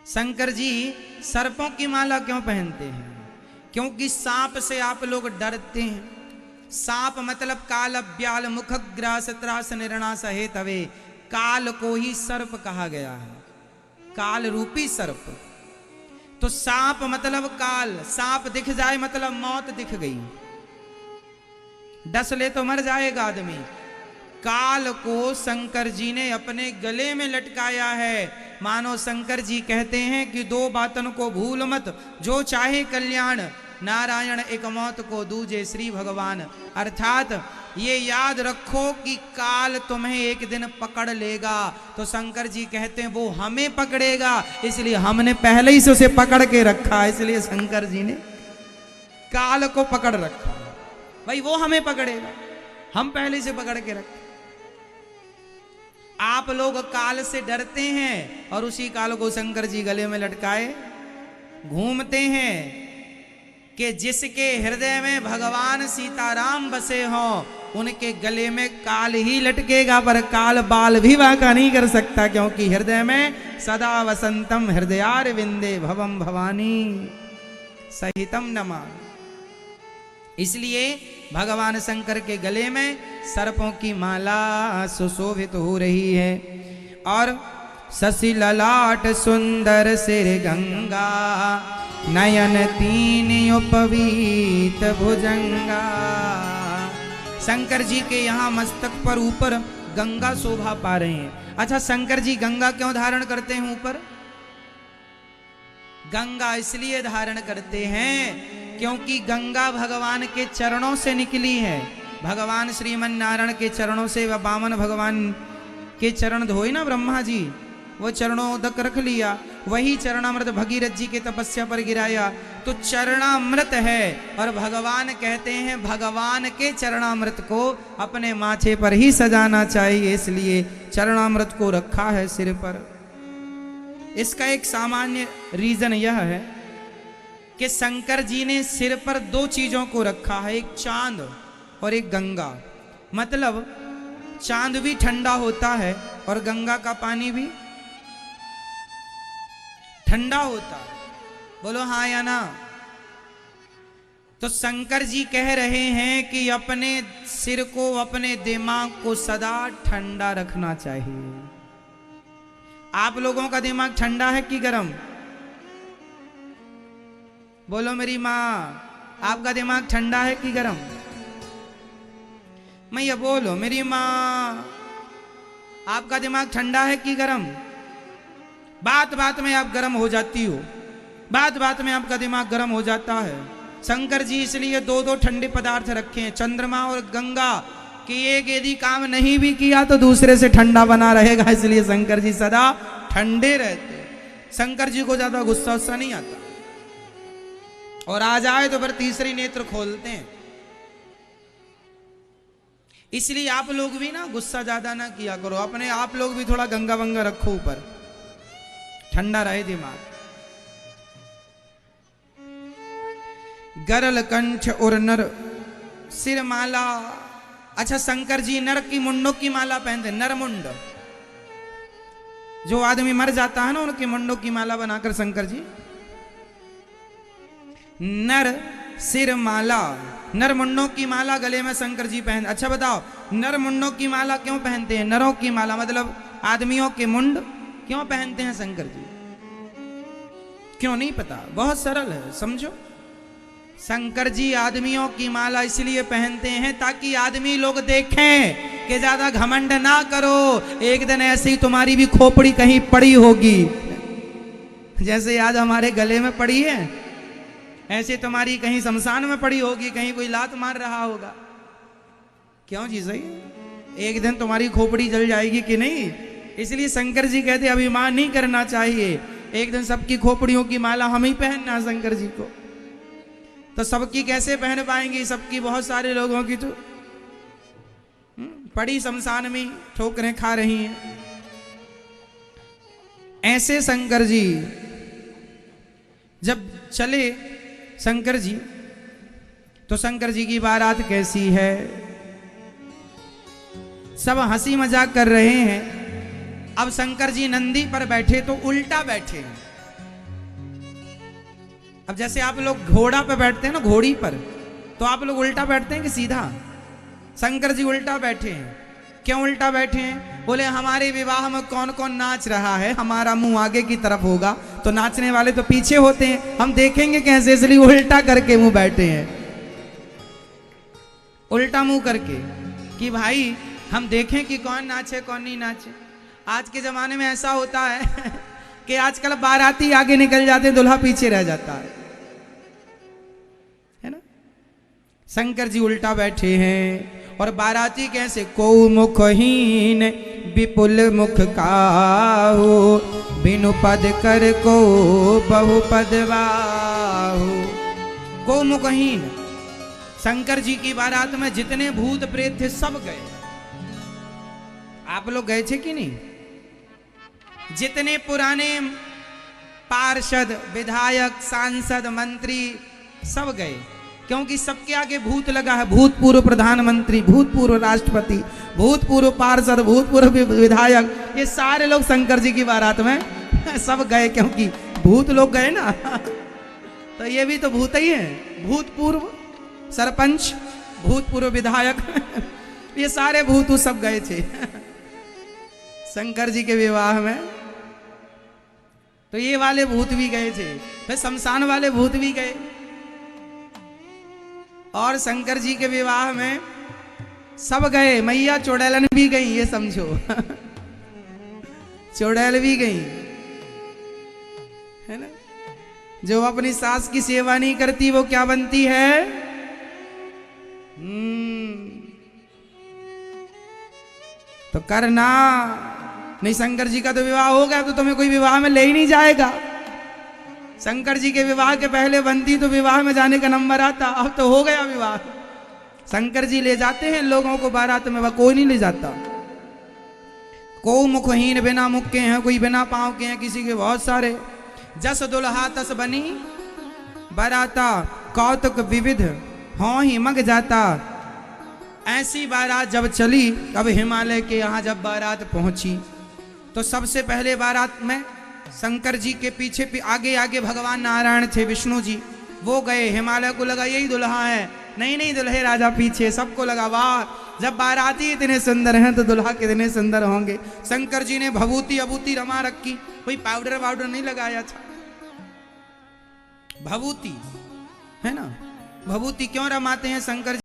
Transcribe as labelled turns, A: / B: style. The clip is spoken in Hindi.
A: शंकर जी सर्पों की माला क्यों पहनते हैं? क्योंकि सांप से आप लोग डरते हैं। सांप मतलब काल ब्याल मुख ग्रास त्रास निर्णास हेतवे, काल को ही सर्प कहा गया है, काल रूपी सर्प। तो सांप मतलब काल, सांप दिख जाए मतलब मौत दिख गई, डस ले तो मर जाएगा आदमी। काल को शंकर जी ने अपने गले में लटकाया है। मानो शंकर जी कहते हैं कि दो बातन को भूल मत, जो चाहे कल्याण, नारायण एक मौत को दूजे श्री भगवान। अर्थात ये याद रखो कि काल तुम्हें एक दिन पकड़ लेगा। तो शंकर जी कहते हैं वो हमें पकड़ेगा, इसलिए हमने पहले ही से उसे पकड़ के रखा, इसलिए शंकर जी ने काल को पकड़ रखा। भाई वो हमें पकड़ेगा, हम पहले से पकड़ के रखें। आप लोग काल से डरते हैं और उसी काल को शंकर जी गले में लटकाए घूमते हैं कि जिसके हृदय में भगवान सीताराम बसे हों उनके गले में काल ही लटकेगा, पर काल बाल भी वाका नहीं कर सकता, क्योंकि हृदय में सदा वसंतम हृदयार विंदे भवम भवानी सहितम नमा। इसलिए भगवान शंकर के गले में सर्पों की माला सुशोभित हो रही है। और शशि ललाट सुंदर सिर गंगा, नयन तीन उपवीत भुजंगा। शंकर जी के यहाँ मस्तक पर ऊपर गंगा शोभा पा रहे हैं। अच्छा, शंकर जी गंगा क्यों धारण करते हैं ऊपर? गंगा इसलिए धारण करते हैं क्योंकि गंगा भगवान के चरणों से निकली है। भगवान श्रीमन नारायण के चरणों से, व वामन भगवान के चरण धोए ना ब्रह्मा जी, वो चरणों तक रख लिया, वही चरणामृत भगीरथ जी के तपस्या पर गिराया, तो चरणामृत है। और भगवान कहते हैं भगवान के चरणामृत को अपने माथे पर ही सजाना चाहिए, इसलिए चरणामृत को रखा है सिर पर। इसका एक सामान्य रीजन यह है कि शंकर जी ने सिर पर दो चीजों को रखा है, एक चांद और एक गंगा। मतलब चांद भी ठंडा होता है और गंगा का पानी भी ठंडा होता है। बोलो हाँ या ना? तो शंकर जी कह रहे हैं कि अपने सिर को, अपने दिमाग को सदा ठंडा रखना चाहिए। आप लोगों का दिमाग ठंडा है कि गर्म? बोलो मेरी माँ, आपका दिमाग ठंडा है कि गर्म? मैया बोलो मेरी माँ, आपका दिमाग ठंडा है कि गर्म? बात बात में आप गर्म हो जाती हो, बात बात में आपका दिमाग गर्म हो जाता है। शंकर जी इसलिए दो दो ठंडे पदार्थ रखे हैं, चंद्रमा और गंगा, कि एक यदि काम नहीं भी किया तो दूसरे से ठंडा बना रहेगा, इसलिए शंकर जी सदा ठंडे रहते। शंकर जी को ज्यादा गुस्सा उस्सा नहीं आता, और आ जाए तो फिर तीसरी नेत्र खोलते हैं। इसलिए आप लोग भी ना गुस्सा ज्यादा ना किया करो, अपने आप लोग भी थोड़ा गंगा वंगा रखो ऊपर, ठंडा रहे दिमाग। गरल कंठ और नर सिर माला। अच्छा, शंकर जी नर की मुंडों की माला पहनते, नर मुंड, जो आदमी मर जाता है ना उनके मुंडों की माला बनाकर शंकर जी नर सिर माला, नर मुंडों की माला गले में शंकर जी पहन। अच्छा बताओ, नर मुंडों की माला क्यों पहनते हैं? नरों की माला मतलब आदमियों के मुंड क्यों पहनते हैं शंकर जी? क्यों नहीं पता? बहुत सरल है, समझो। शंकर जी आदमियों की माला इसलिए पहनते हैं ताकि आदमी लोग देखें कि ज्यादा घमंड ना करो, एक दिन ऐसे ही तुम्हारी भी खोपड़ी कहीं पड़ी होगी, जैसे आज हमारे गले में पड़ी है, ऐसे तुम्हारी कहीं शमशान में पड़ी होगी, कहीं कोई लात मार रहा होगा। क्यों जी? सही, एक दिन तुम्हारी खोपड़ी जल जाएगी कि नहीं? इसलिए शंकर जी कहते अभिमान नहीं करना चाहिए, एक दिन सबकी खोपड़ियों की माला हम ही पहनना शंकर जी को। तो सबकी कैसे पहन पाएंगे? सबकी, बहुत सारे लोगों की तो पड़ी शमशान में ठोकरें खा रही हैं। ऐसे शंकर जी जब चले, शंकर जी तो शंकर जी की बारात कैसी है, सब हंसी मजाक कर रहे हैं। अब शंकर जी नंदी पर बैठे तो उल्टा बैठे, अब जैसे आप लोग घोड़ा पे बैठते हैं ना, घोड़ी पर, तो आप लोग उल्टा बैठते हैं कि सीधा? शंकर जी उल्टा बैठे हैं। क्यों उल्टा बैठे हैं? बोले हमारे विवाह में कौन कौन नाच रहा है, हमारा मुंह आगे की तरफ होगा तो नाचने वाले तो पीछे होते हैं, हम देखेंगे कैसे, इसलिए उल्टा करके मुंह बैठे हैं, उल्टा मुंह करके, कि भाई हम देखें कि कौन नाचे कौन नहीं नाचे। आज के जमाने में ऐसा होता है कि आजकल बाराती आगे निकल जाते हैं, दुल्हा पीछे रह जाता है ना। शंकर जी उल्टा बैठे हैं और बाराती कैसे, को मुखहीन विपुल मुख काहू, बिनु पद कर को बहु पद बाहु। को मुखहीन, शंकर जी की बारात में जितने भूत प्रेत थे सब गए। आप लोग गए थे कि नहीं? जितने पुराने पार्षद, विधायक, सांसद, मंत्री सब गए, क्योंकि सबके आगे भूत लगा है। भूतपूर्व प्रधानमंत्री, भूतपूर्व राष्ट्रपति, भूतपूर्व पार्षद, भूतपूर्व विधायक, ये सारे लोग शंकर जी की बारात में सब गए, क्योंकि भूत लोग गए ना तो ये भी तो भूत ही है। भूतपूर्व सरपंच, भूतपूर्व विधायक ये सारे भूत सब गए थे शंकर जी के विवाह में। तो ये वाले भूत भी गए थे, फिर शमशान वाले भूत भी गए, और शंकर जी के विवाह में सब गए। मैया चुड़ैलन भी गई, ये समझो चुड़ैल भी गई है ना। जो अपनी सास की सेवा नहीं करती वो क्या बनती है? तो करना नहीं। शंकर जी का तो विवाह हो गया तो तुम्हें कोई विवाह में ले ही नहीं जाएगा। शंकर जी के विवाह के पहले बनती तो विवाह में जाने का नंबर आता, अब तो हो गया विवाह। शंकर जी ले जाते हैं लोगों को बारात में, वह कोई नहीं ले जाता। को मुखहीन, बिना मुख के हैं, कोई बिना पांव के हैं, किसी के बहुत सारे। जस दुल्हा तस बनी बाराता, कौतुक विविध हों ही मग जाता। ऐसी बारात जब चली, अब हिमालय के यहाँ जब बारात पहुंची तो सबसे पहले बारात में शंकर जी के पीछे आगे आगे भगवान नारायण थे, विष्णु जी, वो गए। हिमालय को लगा यही दुल्हा है, नहीं नहीं दुल्हे राजा पीछे। सबको लगा वाह, जब बाराती इतने सुंदर हैं तो दुल्हा कितने सुंदर होंगे। शंकर जी ने भभूति अभूति रमा रखी, कोई पाउडर वाउडर नहीं लगाया था। भभूति है ना, भभूति क्यों रमाते हैं शंकर जी?